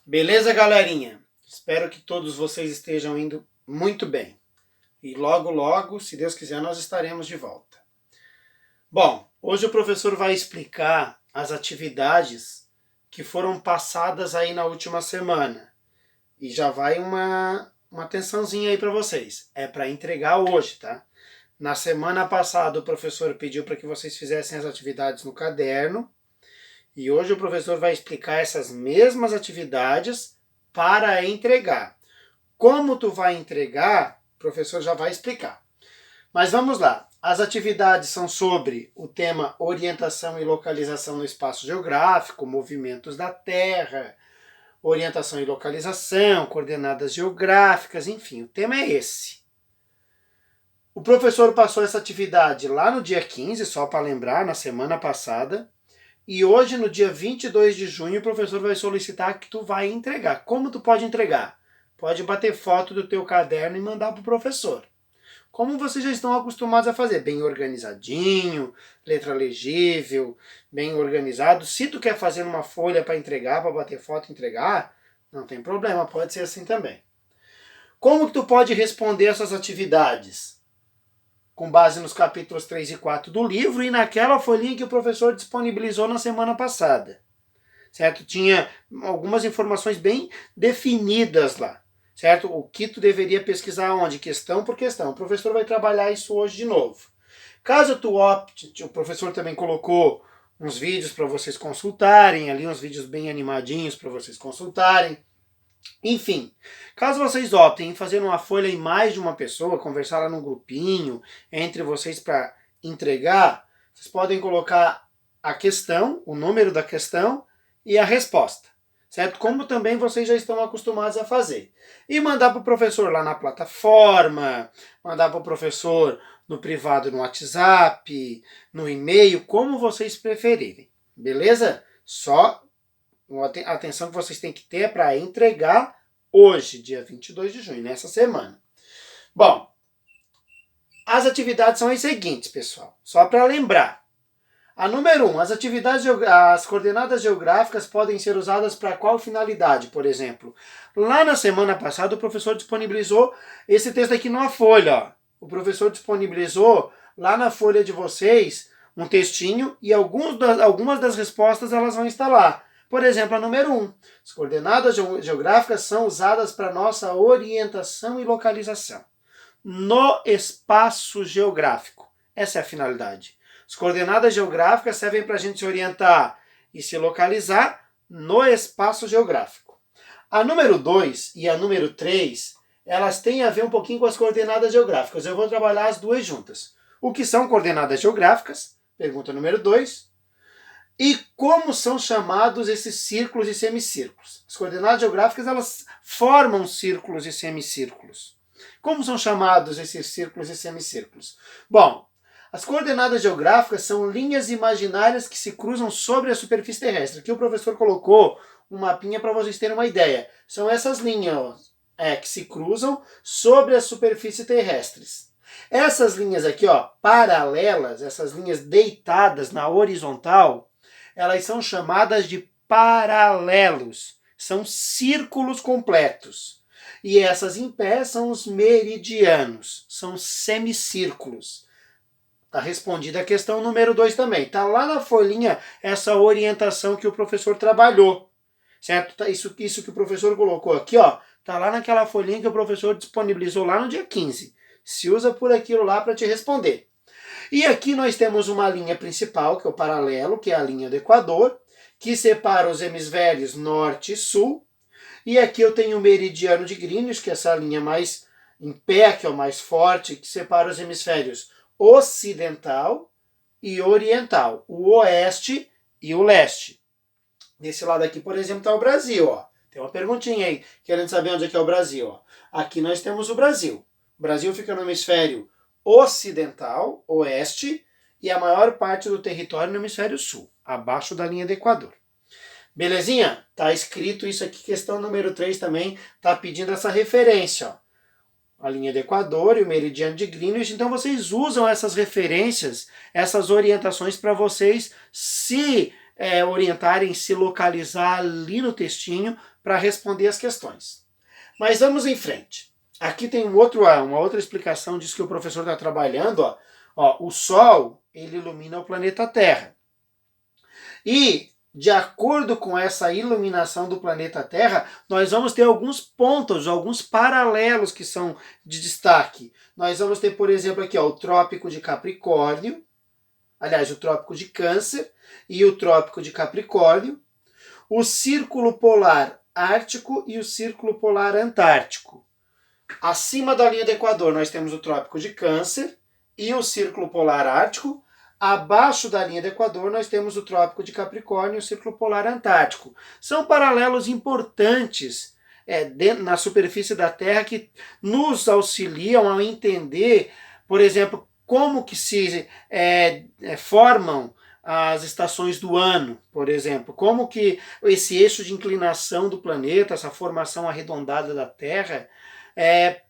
Beleza, galerinha? Espero que todos vocês estejam indo muito bem. E logo, logo, se Deus quiser, nós estaremos de volta. Bom, hoje o professor vai explicar as atividades que foram passadas aí na última semana. E já vai uma atençãozinha aí para vocês. É para entregar hoje, tá? Na semana passada o professor pediu para que vocês fizessem as atividades no caderno. E hoje o professor vai explicar essas mesmas atividades para entregar. Como tu vai entregar, o professor já vai explicar. Mas vamos lá. As atividades são sobre o tema orientação e localização no espaço geográfico, movimentos da Terra, orientação e localização, coordenadas geográficas, enfim, o tema é esse. O professor passou essa atividade lá no dia 15, só para lembrar, na semana passada. E hoje, no dia 22 de junho, o professor vai solicitar que tu vai entregar. Como tu pode entregar? Pode bater foto do teu caderno e mandar para o professor. Como vocês já estão acostumados a fazer, bem organizadinho, letra legível, bem organizado. Se tu quer fazer uma folha para entregar, para bater foto e entregar, não tem problema, pode ser assim também. Como que tu pode responder essas atividades? Com base nos capítulos 3 e 4 do livro e naquela folhinha que o professor disponibilizou na semana passada. Certo? Tinha algumas informações bem definidas lá. Certo? O que tu deveria pesquisar onde? Questão por questão. O professor vai trabalhar isso hoje de novo. Caso tu opte, o professor também colocou uns vídeos para vocês consultarem, ali uns vídeos bem animadinhos para vocês consultarem. Enfim, caso vocês optem em fazer uma folha em mais de uma pessoa, conversar lá num grupinho, entre vocês para entregar, vocês podem colocar a questão, o número da questão e a resposta, certo? Como também vocês já estão acostumados a fazer. E mandar para o professor lá na plataforma, mandar para o professor no privado no WhatsApp, no e-mail, como vocês preferirem, beleza? Só a atenção que vocês têm que ter é para entregar hoje, dia 22 de junho, nessa semana. Bom, as atividades são as seguintes, pessoal. Só para lembrar. A número 1, as coordenadas geográficas podem ser usadas para qual finalidade, por exemplo? Lá na semana passada o professor disponibilizou esse texto aqui numa folha. Ó. O professor disponibilizou lá na folha de vocês um textinho e algumas das respostas elas vão estar lá. Por exemplo, a número 1. As coordenadas geográficas são usadas para nossa orientação e localização no espaço geográfico. Essa é a finalidade. As coordenadas geográficas servem para a gente se orientar e se localizar no espaço geográfico. A número 2 e a número 3, elas têm a ver um pouquinho com as coordenadas geográficas. Eu vou trabalhar as duas juntas. O que são coordenadas geográficas? Pergunta número 2. E como são chamados esses círculos e semicírculos? As coordenadas geográficas, elas formam círculos e semicírculos. Como são chamados esses círculos e semicírculos? Bom, as coordenadas geográficas são linhas imaginárias que se cruzam sobre a superfície terrestre. Aqui o professor colocou um mapinha para vocês terem uma ideia. São essas linhas que se cruzam sobre as superfícies terrestres. Essas linhas aqui, ó, paralelas, essas linhas deitadas na horizontal, elas são chamadas de paralelos. São círculos completos. E essas em pé são os meridianos. São semicírculos. Está respondida a questão número 2 também. Está lá na folhinha essa orientação que o professor trabalhou. Certo? Isso que o professor colocou aqui, ó, está lá naquela folhinha que o professor disponibilizou lá no dia 15. Se usa por aquilo lá para te responder. E aqui nós temos uma linha principal, que é o paralelo, que é a linha do Equador, que separa os hemisférios norte e sul. E aqui eu tenho o meridiano de Greenwich, que é essa linha mais em pé, que é o mais forte, que separa os hemisférios ocidental e oriental, o oeste e o leste. Desse lado aqui, por exemplo, está o Brasil. Ó. Tem uma perguntinha aí, querendo saber onde é que é o Brasil. Ó. Aqui nós temos o Brasil. O Brasil fica no hemisfério ocidental, oeste, e a maior parte do território no hemisfério sul, abaixo da linha do Equador. Belezinha? Tá escrito isso aqui, questão número 3 também, tá pedindo essa referência, ó. A linha do Equador e o meridiano de Greenwich, então vocês usam essas referências, essas orientações para vocês se orientarem, se localizar ali no textinho para responder as questões. Mas vamos em frente. Aqui tem uma outra explicação disso que o professor está trabalhando. O Sol, ele ilumina o planeta Terra. E, de acordo com essa iluminação do planeta Terra, nós vamos ter alguns pontos, alguns paralelos que são de destaque. Nós vamos ter, por exemplo, aqui o Trópico de Capricórnio, aliás, o Trópico de Câncer e o Trópico de Capricórnio, o Círculo Polar Ártico e o Círculo Polar Antártico. Acima da linha do Equador nós temos o Trópico de Câncer e o Círculo Polar Ártico. Abaixo da linha do Equador nós temos o Trópico de Capricórnio e o Círculo Polar Antártico. São paralelos importantes na superfície da Terra que nos auxiliam a entender, por exemplo, como que se formam as estações do ano, por exemplo, como que esse eixo de inclinação do planeta, essa formação arredondada da Terra,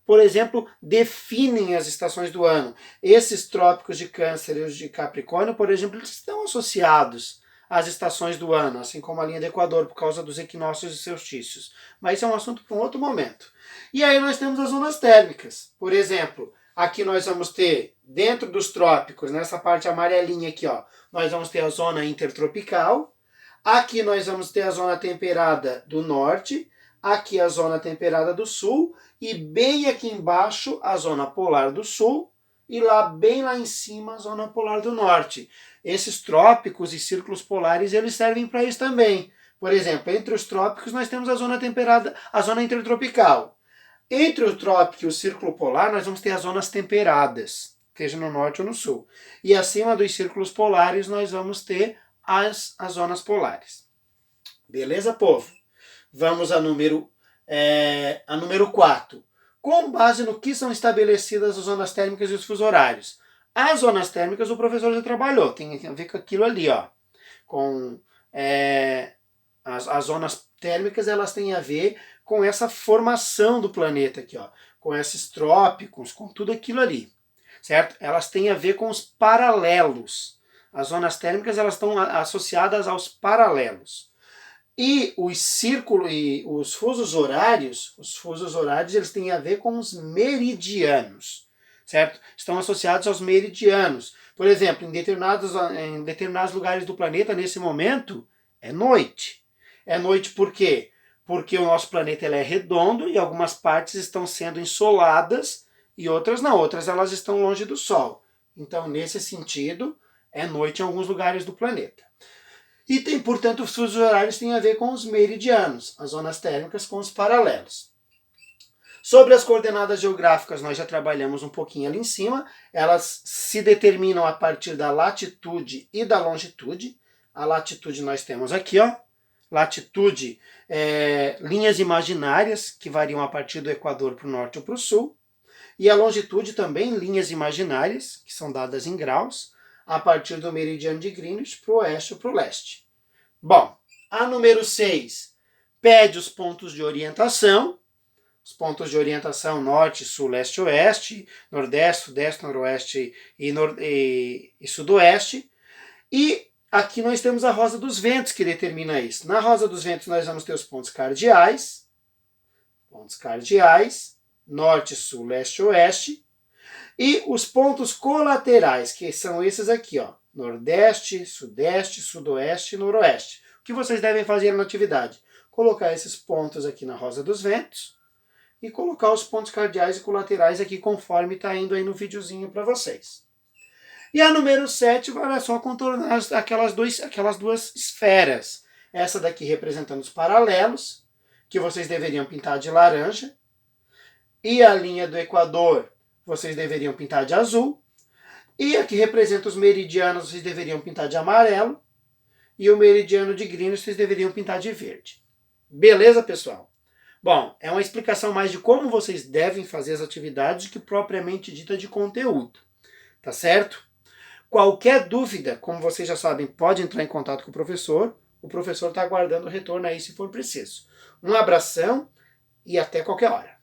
por exemplo, definem as estações do ano. Esses trópicos de Câncer e os de Capricórnio, por exemplo, eles estão associados às estações do ano, assim como a linha do Equador, por causa dos equinócios e solstícios. Mas isso é um assunto para um outro momento. E aí nós temos as zonas térmicas. Por exemplo, aqui nós vamos ter, dentro dos trópicos, nessa parte amarelinha aqui, nós vamos ter a zona intertropical. Aqui nós vamos ter a zona temperada do norte. Aqui a zona temperada do sul. E bem aqui embaixo a zona polar do sul. E bem lá em cima a zona polar do norte. Esses trópicos e círculos polares, eles servem para isso também. Por exemplo, entre os trópicos nós temos a zona temperada, a zona intertropical. Entre o trópico e o círculo polar, nós vamos ter as zonas temperadas, seja no norte ou no sul. E acima dos círculos polares, nós vamos ter as zonas polares. Beleza, povo? Vamos a número 4. Com base no que são estabelecidas as zonas térmicas e os fusos horários. As zonas térmicas o professor já trabalhou, tem a ver com aquilo ali, com as zonas térmicas, elas têm a ver com essa formação do planeta aqui, com esses trópicos, com tudo aquilo ali, certo? Elas têm a ver com os paralelos. As zonas térmicas, elas estão associadas aos paralelos. E os fusos horários, eles têm a ver com os meridianos, certo? Estão associados aos meridianos. Por exemplo, em determinados lugares do planeta, nesse momento, é noite. É noite por quê? Porque o nosso planeta é redondo e algumas partes estão sendo ensoladas e outras não. Outras elas estão longe do Sol. Então, nesse sentido, é noite em alguns lugares do planeta. E tem, portanto, os fusos horários têm a ver com os meridianos, as zonas térmicas com os paralelos. Sobre as coordenadas geográficas, nós já trabalhamos um pouquinho ali em cima. Elas se determinam a partir da latitude e da longitude. A latitude nós temos aqui, latitude, linhas imaginárias, que variam a partir do Equador para o norte ou para o sul. E a longitude também, linhas imaginárias, que são dadas em graus, a partir do meridiano de Greenwich para o oeste ou para o leste. Bom, a número 6 pede os pontos de orientação. Os pontos de orientação norte, sul, leste, oeste, nordeste, sudeste, noroeste e sudoeste. E aqui nós temos a rosa dos ventos que determina isso. Na rosa dos ventos nós vamos ter os pontos cardeais, norte, sul, leste, oeste. E os pontos colaterais, que são esses aqui, nordeste, sudeste, sudoeste e noroeste. O que vocês devem fazer na atividade? Colocar esses pontos aqui na rosa dos ventos e colocar os pontos cardeais e colaterais aqui conforme está indo aí no videozinho para vocês. E a número 7 vai só contornar aquelas duas esferas. Essa daqui representando os paralelos, que vocês deveriam pintar de laranja. E a linha do Equador, vocês deveriam pintar de azul. E aqui representa os meridianos, vocês deveriam pintar de amarelo. E o meridiano de Greenwich, vocês deveriam pintar de verde. Beleza, pessoal? Bom, é uma explicação mais de como vocês devem fazer as atividades que propriamente dita de conteúdo. Tá certo? Qualquer dúvida, como vocês já sabem, pode entrar em contato com o professor. O professor está aguardando o retorno aí se for preciso. Um abração e até qualquer hora.